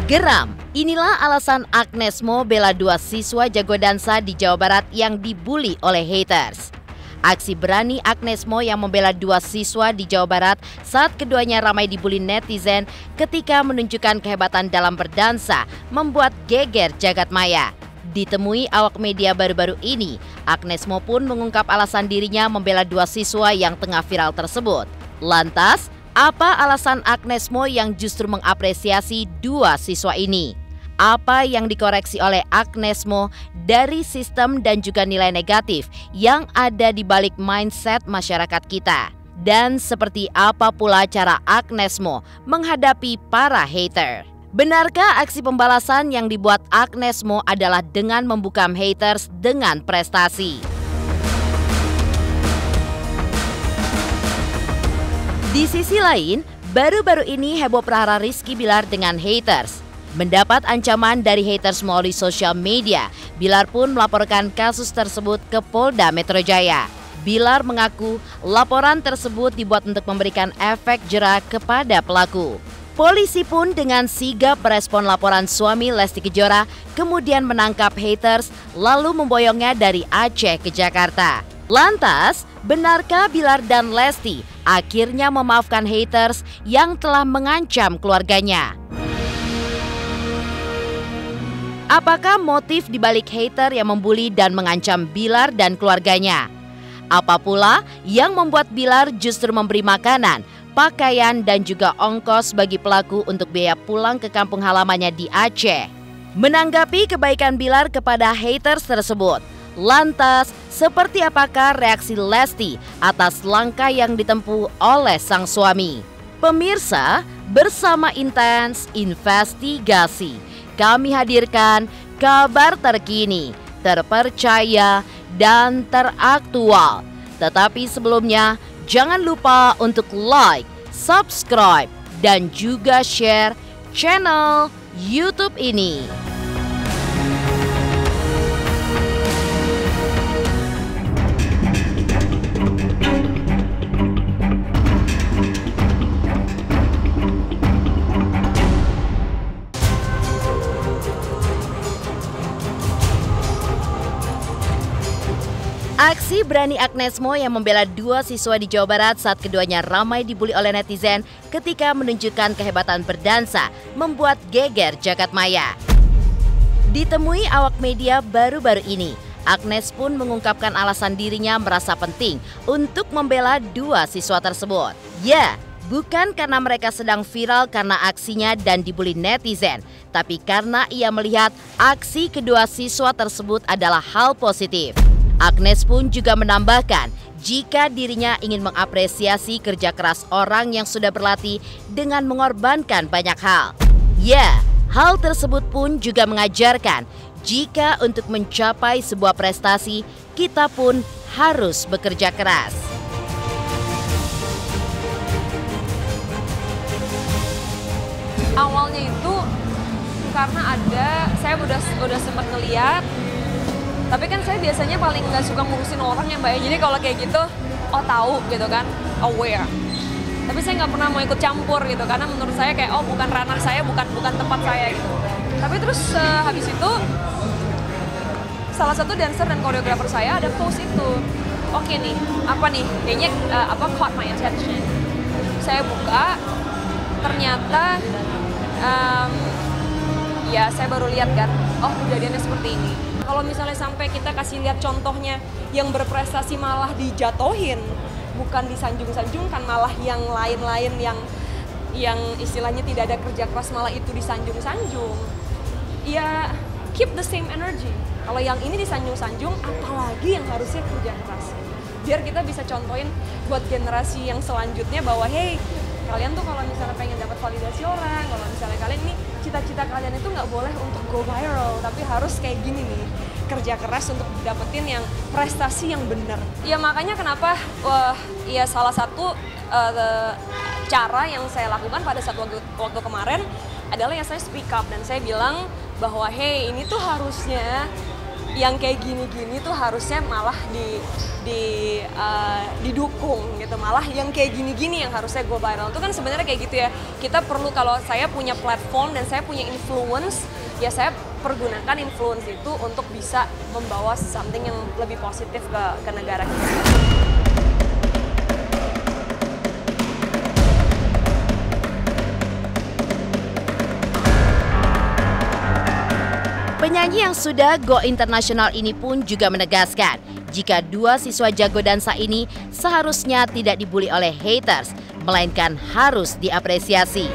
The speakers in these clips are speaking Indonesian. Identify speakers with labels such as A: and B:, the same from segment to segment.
A: Geram, inilah alasan Agnes Mo bela dua siswa jago dansa di Jawa Barat yang dibully oleh haters. Aksi berani Agnes Mo yang membela dua siswa di Jawa Barat saat keduanya ramai dibully netizen ketika menunjukkan kehebatan dalam berdansa membuat geger jagat maya. Ditemui awak media baru-baru ini, Agnes Mo pun mengungkap alasan dirinya membela dua siswa yang tengah viral tersebut. Lantas, apa alasan Agnes Mo yang justru mengapresiasi dua siswa ini? Apa yang dikoreksi oleh Agnes Mo dari sistem dan juga nilai negatif yang ada di balik mindset masyarakat kita? Dan seperti apa pula cara Agnes Mo menghadapi para hater? Benarkah aksi pembalasan yang dibuat Agnes Mo adalah dengan membukam haters dengan prestasi? Di sisi lain, baru-baru ini heboh perkara Rizky Bilar dengan haters. Mendapat ancaman dari haters melalui sosial media, Bilar pun melaporkan kasus tersebut ke Polda Metro Jaya. Bilar mengaku laporan tersebut dibuat untuk memberikan efek jera kepada pelaku. Polisi pun dengan sigap merespon laporan suami Lesti Kejora, kemudian menangkap haters lalu memboyongnya dari Aceh ke Jakarta. Lantas, benarkah Bilar dan Lesti akhirnya memaafkan haters yang telah mengancam keluarganya? Apakah motif dibalik hater yang membuli dan mengancam Bilar dan keluarganya? Apa pula yang membuat Bilar justru memberi makanan, pakaian dan juga ongkos bagi pelaku untuk biaya pulang ke kampung halamannya di Aceh? Menanggapi kebaikan Bilar kepada haters tersebut, lantas seperti apakah reaksi Lesti atas langkah yang ditempuh oleh sang suami? Pemirsa, bersama Intens Investigasi, kami hadirkan kabar terkini, terpercaya, dan teraktual. Tetapi sebelumnya, jangan lupa untuk like, subscribe, dan juga share channel YouTube ini. Aksi berani Agnes Mo yang membela dua siswa di Jawa Barat saat keduanya ramai dibully oleh netizen ketika menunjukkan kehebatan berdansa membuat geger jagat maya. Ditemui awak media baru-baru ini, Agnes pun mengungkapkan alasan dirinya merasa penting untuk membela dua siswa tersebut. Ya, bukan karena mereka sedang viral karena aksinya dan dibully netizen, tapi karena ia melihat aksi kedua siswa tersebut adalah hal positif. Agnes pun juga menambahkan jika dirinya ingin mengapresiasi kerja keras orang yang sudah berlatih dengan mengorbankan banyak hal. Ya, hal tersebut pun juga mengajarkan jika untuk mencapai sebuah prestasi, kita pun harus bekerja keras.
B: Awalnya itu karena saya udah sempat ngeliat. Tapi kan saya biasanya paling nggak suka ngurusin orang ya Mbak ya. Jadi kalau kayak gitu, tahu gitu kan, aware. Tapi saya nggak pernah mau ikut campur gitu, karena menurut saya kayak bukan ranah saya, bukan tempat saya gitu. Tapi terus habis itu, salah satu dancer dan koreografer saya ada post itu. Oke nih, apa nih? Kayaknya caught my attention. Saya buka, ternyata ya saya baru lihat kan, kejadiannya seperti ini. Kalau misalnya sampai kita kasih lihat contohnya yang berprestasi malah dijatohin, bukan disanjung-sanjungkan, malah yang lain-lain yang istilahnya tidak ada kerja keras malah itu disanjung-sanjung. Ya keep the same energy. Kalau yang ini disanjung-sanjung, apalagi yang harusnya kerja keras. Biar kita bisa contohin buat generasi yang selanjutnya bahwa hey, kalian tuh kalau misalnya pengen dapat validasi orang, kalau misalnya kalian ini cita-cita kalian itu nggak boleh untuk go viral, tapi harus kayak gini nih, kerja keras untuk dapetin yang prestasi yang benar. Ya makanya kenapa ya salah satu cara yang saya lakukan pada saat waktu kemarin adalah yang saya speak up dan saya bilang bahwa hey, ini tuh harusnya yang kayak gini-gini tuh harusnya malah didukung gitu, malah yang kayak gini-gini yang harusnya go viral. Itu kan sebenarnya kayak gitu ya, kita perlu, kalau saya punya platform dan saya punya influence, ya saya pergunakan influence itu untuk bisa membawa something yang lebih positif ke negara kita.
A: Penyanyi yang sudah go internasional ini pun juga menegaskan jika dua siswa jago dansa ini seharusnya tidak dibully oleh haters, melainkan harus diapresiasi.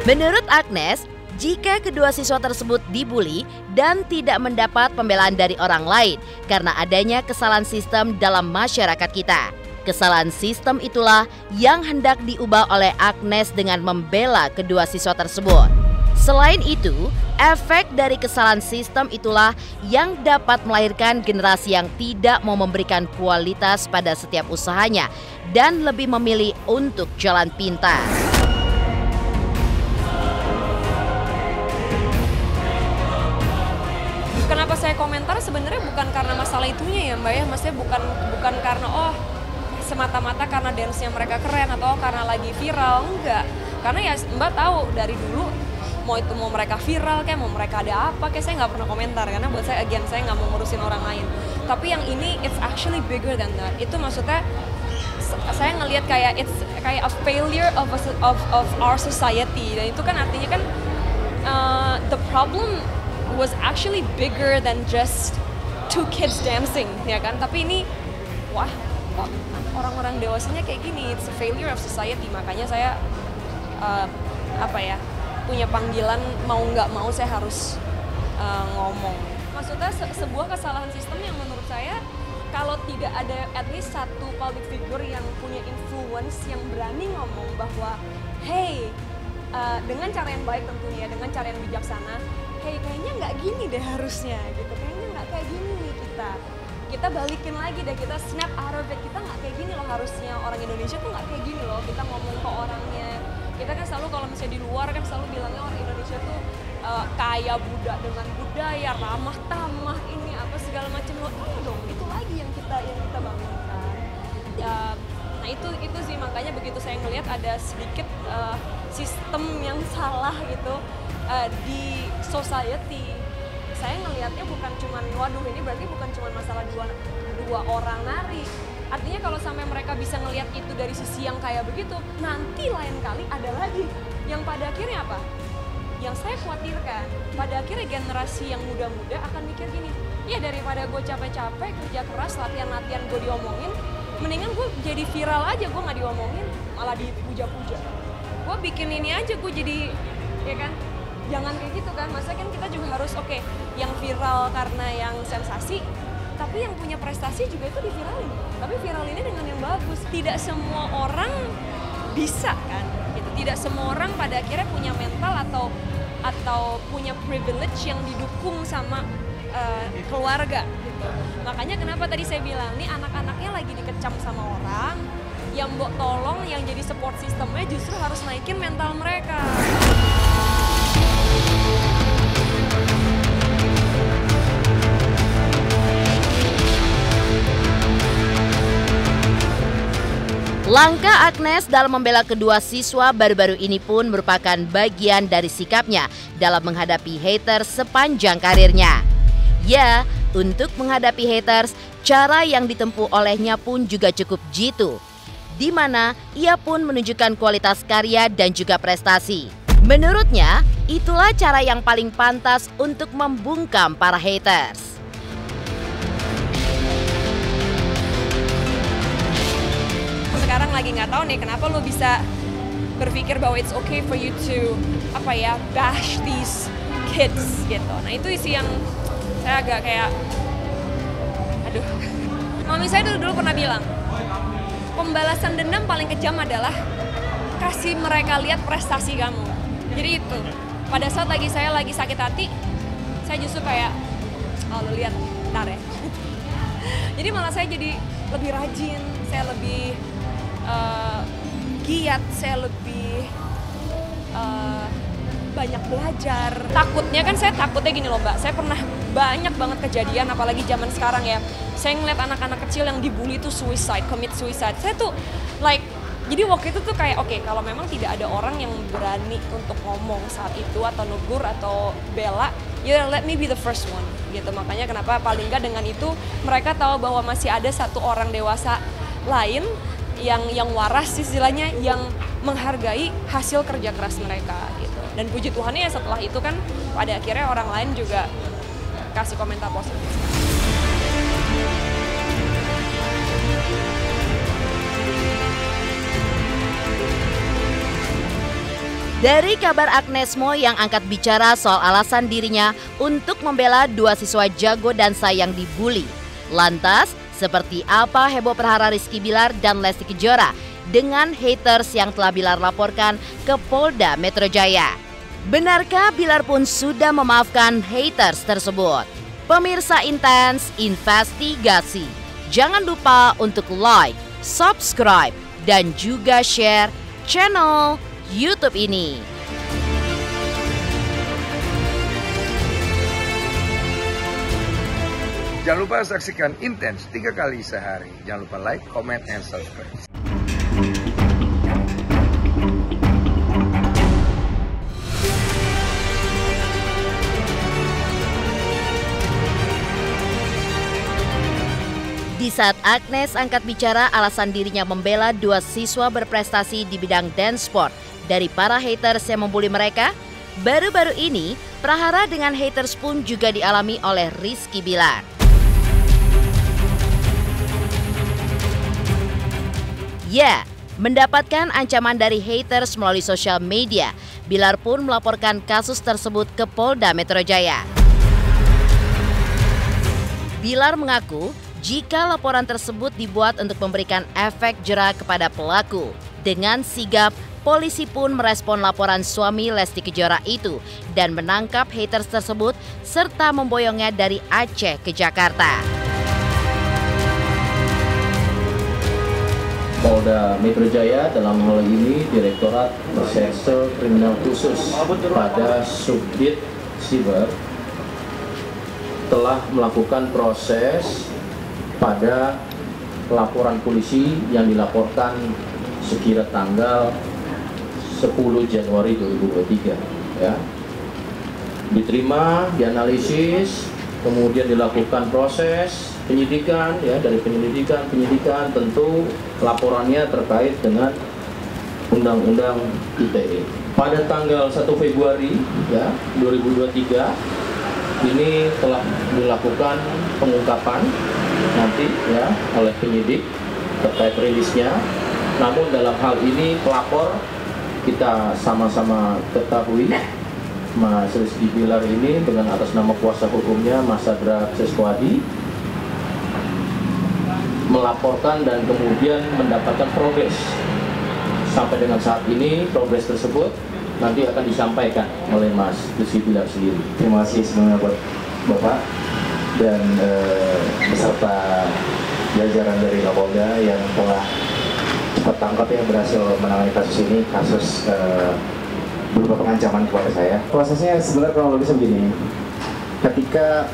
A: Menurut Agnes, jika kedua siswa tersebut dibully dan tidak mendapat pembelaan dari orang lain karena adanya kesalahan sistem dalam masyarakat kita. Kesalahan sistem itulah yang hendak diubah oleh Agnes dengan membela kedua siswa tersebut. Selain itu, efek dari kesalahan sistem itulah yang dapat melahirkan generasi yang tidak mau memberikan kualitas pada setiap usahanya dan lebih memilih untuk jalan pintas.
B: Kenapa saya komentar sebenarnya bukan karena masalah itunya ya Mbak ya, maksudnya bukan karena semata-mata karena dance-nya mereka keren atau karena lagi viral, enggak. Karena ya Mbak tahu dari dulu mau mereka viral kayak mau mereka ada apa kayak saya nggak pernah komentar karena buat saya again saya nggak mau ngurusin orang lain. Tapi yang ini it's actually bigger than that. Itu maksudnya saya ngelihat kayak it's kayak a failure of our society, dan itu kan artinya kan the problem was actually bigger than just two kids dancing ya kan. Tapi ini wah kok orang-orang dewasanya kayak gini, it's a failure of society. Makanya saya punya panggilan mau nggak mau saya harus ngomong. Maksudnya sebuah kesalahan sistem yang menurut saya kalau tidak ada at least satu public figure yang punya influence yang berani ngomong bahwa hey, dengan cara yang baik tentunya, dengan cara yang bijaksana, hey kayaknya nggak gini deh harusnya gitu, kayaknya nggak kayak gini nih kita balikin lagi deh, kita snap out of it, kita nggak kayak gini loh harusnya, orang Indonesia tuh nggak kayak gini loh, kita ngomong ke orangnya. Kita kan selalu kalau misalnya di luar kan selalu bilangnya orang Indonesia tuh kaya dengan budaya, ramah tamah, ini apa segala macam loh. Dong, itu lagi yang kita bangunkan. Nah itu sih makanya begitu saya ngelihat ada sedikit sistem yang salah gitu di society. Saya ngelihatnya bukan cuman waduh ini berarti bukan cuma masalah dua orang nari. Artinya kalau sampai mereka bisa ngelihat itu dari sisi yang kayak begitu, nanti lain kali ada lagi yang pada akhirnya apa? Yang saya khawatirkan, pada akhirnya generasi yang muda-muda akan mikir gini, ya daripada gue capek-capek kerja keras latihan-latihan gue diomongin, mendingan gue jadi viral aja, gue nggak diomongin malah dipuja-puja. Gue bikin ini aja gue jadi, ya kan? Jangan kayak gitu kan, maksudnya kan kita juga harus oke, yang viral karena yang sensasi, tapi yang punya prestasi juga itu diviralin. Tapi viral ini dengan yang bagus. Tidak semua orang bisa kan, gitu. Tidak semua orang pada akhirnya punya mental atau punya privilege yang didukung sama keluarga gitu. Makanya kenapa tadi saya bilang nih anak-anaknya lagi dikecam sama orang, yang mbok tolong yang jadi support sistemnya justru harus naikin mental mereka.
A: Langkah Agnes dalam membela kedua siswa baru-baru ini pun merupakan bagian dari sikapnya dalam menghadapi haters sepanjang karirnya. Ya, untuk menghadapi haters, cara yang ditempuh olehnya pun juga cukup jitu, di mana ia pun menunjukkan kualitas karya dan juga prestasi. Menurutnya, itulah cara yang paling pantas untuk membungkam para haters.
B: Sekarang lagi nggak tahu nih kenapa lo bisa berpikir bahwa it's okay for you to bash these kids gitu. Nah itu isi yang saya agak kayak aduh. Mami saya dulu pernah bilang pembalasan dendam paling kejam adalah kasih mereka lihat prestasi kamu. Jadi itu pada saat saya lagi sakit hati, saya justru kayak lo lihat ntar ya. Jadi malah saya jadi lebih rajin, saya lebih giat, saya lebih banyak belajar. Takutnya kan saya takutnya gini loh Mbak, saya pernah banyak banget kejadian apalagi zaman sekarang ya. Saya ngeliat anak-anak kecil yang dibully tuh commit suicide. Saya tuh jadi waktu itu tuh kayak oke, kalau memang tidak ada orang yang berani untuk ngomong saat itu atau negur atau bela, ya let me be the first one gitu. Makanya kenapa paling nggak dengan itu mereka tahu bahwa masih ada satu orang dewasa lain yang waras istilahnya, yang menghargai hasil kerja keras mereka gitu. Dan puji Tuhannya ya setelah itu kan pada akhirnya orang lain juga kasih komentar positif.
A: Dari kabar Agnes Mo yang angkat bicara soal alasan dirinya untuk membela 2 siswa jago dansa yang dibully. Lantas, seperti apa heboh perhara Rizky Bilar dan Lesti Kejora dengan haters yang telah Bilar laporkan ke Polda Metro Jaya? Benarkah Bilar pun sudah memaafkan haters tersebut? Pemirsa Intens Investigasi, jangan lupa untuk like, subscribe, dan juga share channel YouTube ini.
C: Jangan lupa saksikan Intens 3 kali sehari. Jangan lupa like, comment, and subscribe.
A: Di saat Agnes angkat bicara alasan dirinya membela 2 siswa berprestasi di bidang dance sport dari para haters yang membuli mereka, baru-baru ini prahara dengan haters pun juga dialami oleh Rizky Bilar. Ya, mendapatkan ancaman dari haters melalui sosial media, Bilar pun melaporkan kasus tersebut ke Polda Metro Jaya. Bilar mengaku jika laporan tersebut dibuat untuk memberikan efek jera kepada pelaku. Dengan sigap, polisi pun merespon laporan suami Lesti Kejora itu dan menangkap haters tersebut serta memboyongnya dari Aceh ke Jakarta.
D: Polda Metro Jaya dalam hal ini Direktorat Reserse Kriminal Khusus pada Subdit Siber telah melakukan proses pada laporan polisi yang dilaporkan sekira tanggal 10 Januari 2023 ya. Diterima, dianalisis, kemudian dilakukan proses penyidikan ya, dari penyidikan tentu laporannya terkait dengan Undang-Undang ITE. Pada tanggal 1 Februari ya 2023 ini telah dilakukan pengungkapan nanti ya oleh penyidik terkait rilisnya. Namun dalam hal ini pelapor kita sama-sama ketahui Mas Rizky Bilar ini dengan atas nama kuasa hukumnya Mas Sadra Seswadi melaporkan dan kemudian mendapatkan progres. Sampai dengan saat ini progres tersebut nanti akan disampaikan oleh Mas Rizky Bilar sendiri.
E: Terima kasih semuanya buat Bapak dan beserta jajaran dari Kapolda yang telah cepat tangkap ya, berhasil menangani kasus ini, kasus berupa pengancaman kepada saya. Prosesnya sebenarnya kronologisnya begini, ketika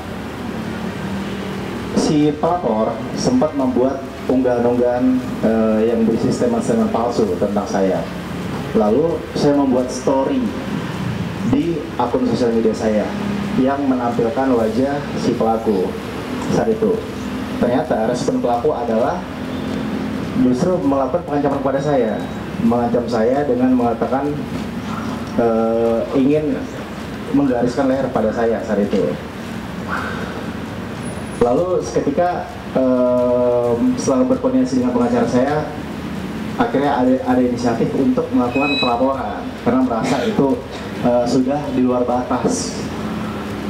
E: si pelapor sempat membuat unggahan-unggahan yang berisi statement-statement palsu tentang saya. Lalu saya membuat story di akun sosial media saya yang menampilkan wajah si pelaku saat itu. Ternyata respon pelaku adalah justru melakukan pengancaman kepada saya, mengancam saya dengan mengatakan ingin menggariskan leher pada saya saat itu. Lalu seketika setelah berkoordinasi dengan pengacara saya, akhirnya ada inisiatif untuk melakukan pelaporan karena merasa itu sudah di luar batas.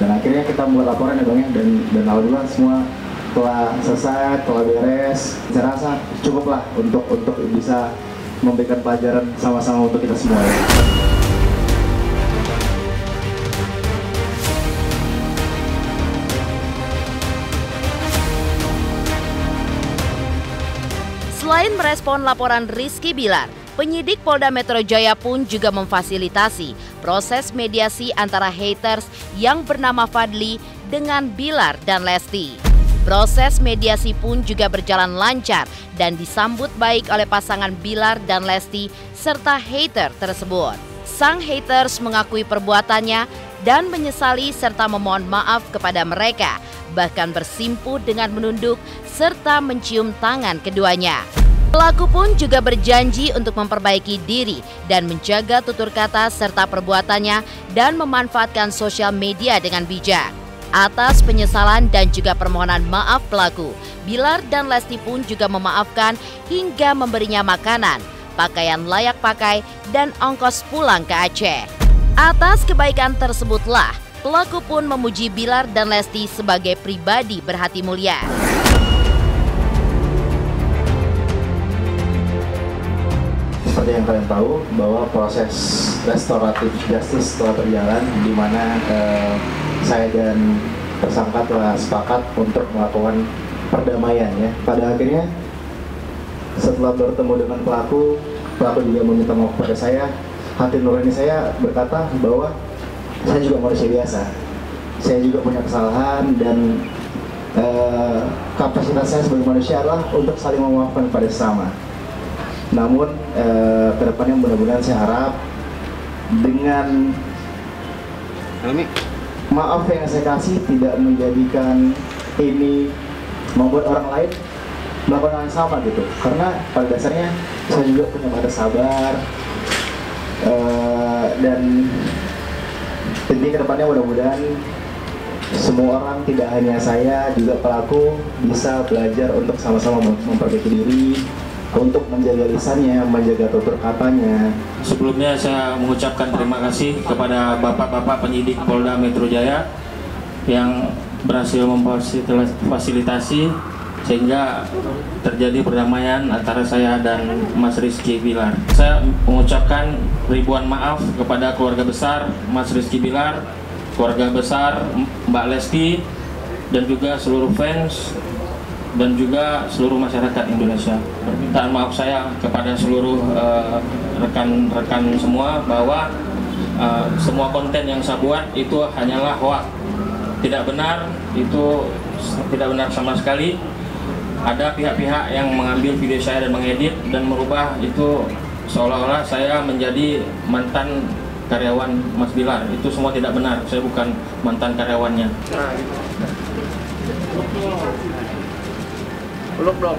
E: Dan akhirnya kita membuat laporan ya Bang ya, dan alhamdulillah semua telah selesai, telah beres. Saya rasa cukuplah untuk bisa memberikan pelajaran sama-sama untuk kita semua ya.
A: Selain merespon laporan Rizky Bilar, Penyidik Polda Metro Jaya pun juga memfasilitasi proses mediasi antara haters yang bernama Fadli dengan Bilar dan Lesti. Proses mediasi pun juga berjalan lancar dan disambut baik oleh pasangan Bilar dan Lesti serta hater tersebut. Sang haters mengakui perbuatannya dan menyesali serta memohon maaf kepada mereka, bahkan bersimpuh dengan menunduk serta mencium tangan keduanya. Pelaku pun juga berjanji untuk memperbaiki diri dan menjaga tutur kata serta perbuatannya dan memanfaatkan sosial media dengan bijak. Atas penyesalan dan juga permohonan maaf pelaku, Bilar dan Lesti pun juga memaafkan hingga memberinya makanan, pakaian layak pakai, dan ongkos pulang ke Aceh. Atas kebaikan tersebutlah, pelaku pun memuji Bilar dan Lesti sebagai pribadi berhati mulia.
E: Seperti yang kalian tahu bahwa proses restoratif justice telah berjalan, di mana saya dan tersangka telah sepakat untuk melakukan perdamaian ya. Pada akhirnya setelah bertemu dengan pelaku juga meminta maaf kepada saya. Hati nurani saya berkata bahwa saya juga manusia biasa. Saya juga punya kesalahan dan kapasitas saya sebagai manusia adalah untuk saling memaafkan pada sesama. Namun kedepannya mudah-mudahan saya harap dengan maaf yang saya kasih tidak menjadikan ini membuat orang lain melakukan hal yang sama gitu. Karena pada dasarnya saya juga punya batas sabar dan intinya kedepannya mudah-mudahan semua orang, tidak hanya saya, juga pelaku bisa belajar untuk sama-sama memperbaiki diri, untuk menjaga lisannya, menjaga tutur katanya.
D: Sebelumnya saya mengucapkan terima kasih kepada bapak-bapak penyidik Polda Metro Jaya yang berhasil memfasilitasi sehingga terjadi perdamaian antara saya dan Mas Rizky Bilar. Saya mengucapkan ribuan maaf kepada keluarga besar Mas Rizky Bilar, keluarga besar Mbak Lesti, dan juga seluruh fans dan juga seluruh masyarakat Indonesia. Permintaan maaf saya kepada seluruh rekan-rekan semua bahwa semua konten yang saya buat itu hanyalah hoax, tidak benar, itu tidak benar sama sekali. Ada pihak-pihak yang mengambil video saya dan mengedit dan merubah itu seolah-olah saya menjadi mantan karyawan Mas Bilar. Itu semua tidak benar, saya bukan mantan karyawannya. Belum.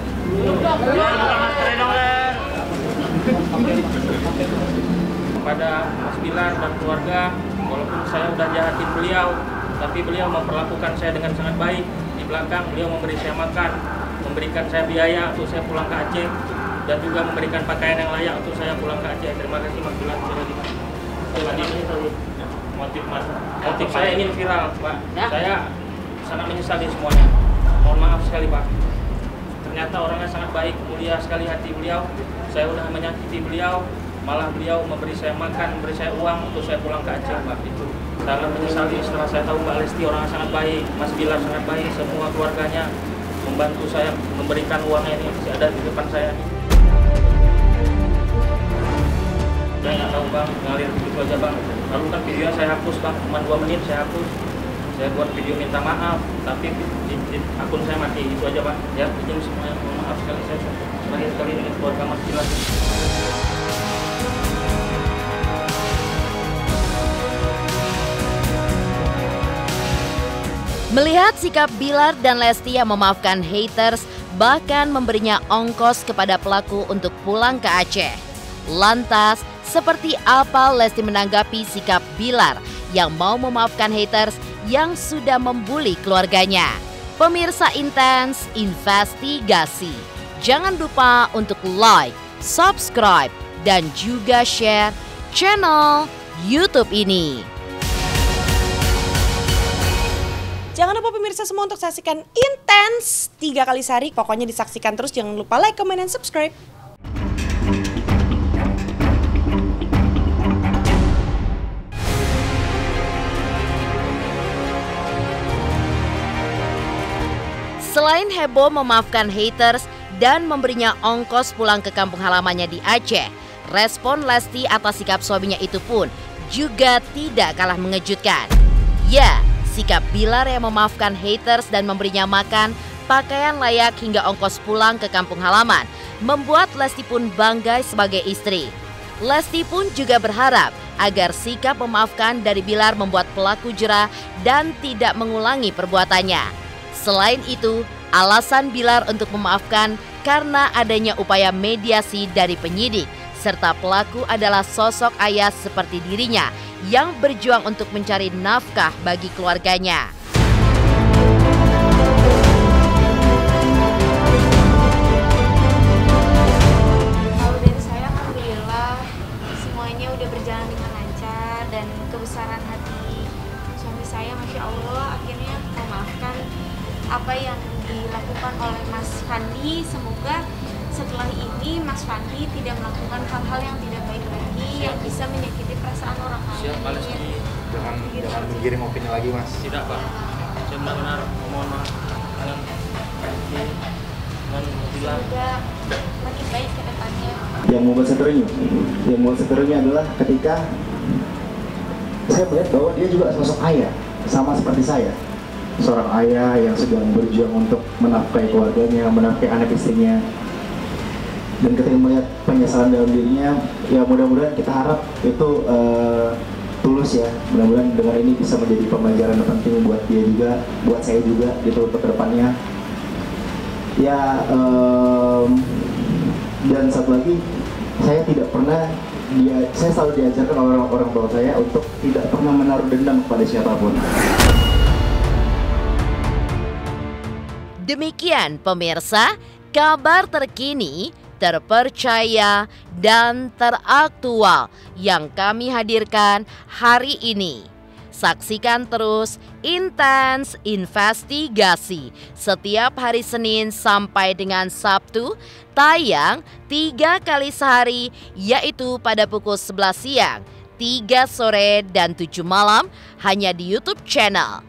D: Kepada Mas Bilar dan keluarga, walaupun saya sudah jahatin beliau, tapi beliau memperlakukan saya dengan sangat baik. Di belakang beliau memberi saya makan, memberikan saya biaya untuk saya pulang ke Aceh, dan juga memberikan pakaian yang layak untuk saya pulang ke Aceh. Terima kasih Mas Bilar. Motif saya ingin viral, Pak. Saya sangat menyesali semuanya. Mohon maaf sekali, Pak. Ternyata orangnya sangat baik, mulia sekali hati beliau. Saya udah menyakiti beliau, malah beliau memberi saya makan, memberi saya uang untuk saya pulang ke Aceh, Pak. Itu sangat menyesali setelah saya tahu Mbak Lesti orangnya sangat baik, Mas Bilar sangat baik, semua keluarganya membantu saya memberikan uangnya ini masih ada di depan saya. Saya nggak tahu Bang, ngalir begitu aja Bang. Lalu kan videonya saya hapus Bang, cuma 2 menit saya hapus. Saya buat video minta maaf, tapi di akun saya mati, itu aja Pak. Ya, izin semuanya, mohon maaf sekali saya sekali dengan keluarga Mas Bilar.
A: Melihat sikap Bilar dan Lesti yang memaafkan haters, bahkan memberinya ongkos kepada pelaku untuk pulang ke Aceh. Lantas, seperti apa Lesti menanggapi sikap Bilar yang mau memaafkan haters yang sudah membuli keluarganya? Pemirsa Intens Investigasi, jangan lupa untuk like, subscribe, dan juga share channel YouTube ini.
B: Jangan lupa pemirsa semua untuk saksikan Intens 3 kali sehari. Pokoknya disaksikan terus, jangan lupa like, comment, dan subscribe.
A: Selain heboh memaafkan haters dan memberinya ongkos pulang ke kampung halamannya di Aceh, Respon Lesti atas sikap suaminya itu pun juga tidak kalah mengejutkan. Ya, sikap Bilar yang memaafkan haters dan memberinya makan, pakaian layak hingga ongkos pulang ke kampung halaman membuat Lesti pun bangga sebagai istri. Lesti pun juga berharap agar sikap memaafkan dari Bilar membuat pelaku jera dan tidak mengulangi perbuatannya. Selain itu, alasan Bilar untuk memaafkan karena adanya upaya mediasi dari penyidik, serta pelaku adalah sosok ayah seperti dirinya yang berjuang untuk mencari nafkah bagi keluarganya.
F: Kalau dari saya, alhamdulillah semuanya udah berjalan dengan lancar dan kebesaran hati suami saya, Masya Allah, akhirnya memaafkan apa yang dilakukan oleh Mas Fandi. Semoga setelah ini Mas Fandi tidak melakukan hal-hal yang tidak baik lagi, yang bisa menyakiti perasaan orang lain.
E: Jangan menggiring opini lagi, Mas.
D: Tidak, Pak. Saya benar-benar mohon maaf.
F: Semoga makin baik ke depannya.
E: Yang membuat seterunya adalah ketika saya melihat bahwa dia juga sosok ayah, sama seperti saya. Seorang ayah yang sedang berjuang untuk menafkahi keluarganya, menafkahi anak istrinya. Dan ketika melihat penyesalan dalam dirinya, ya mudah-mudahan kita harap itu tulus ya. Mudah-mudahan dengan ini bisa menjadi pembelajaran penting buat dia juga, buat saya juga gitu untuk kedepannya. Ya, dan satu lagi, saya selalu diajarkan oleh orang tua saya untuk tidak pernah menaruh dendam kepada siapapun.
A: Demikian pemirsa, kabar terkini, terpercaya, dan teraktual yang kami hadirkan hari ini. Saksikan terus Intens Investigasi setiap hari Senin sampai dengan Sabtu, tayang 3 kali sehari, yaitu pada pukul 11 siang, 3 sore, dan 7 malam hanya di YouTube channel.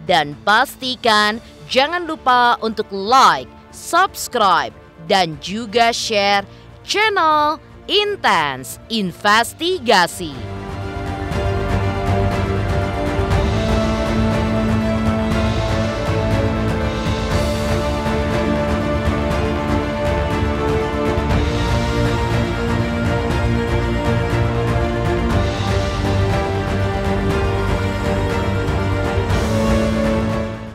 A: Dan pastikan jangan lupa untuk like, subscribe, dan juga share channel Intens Investigasi.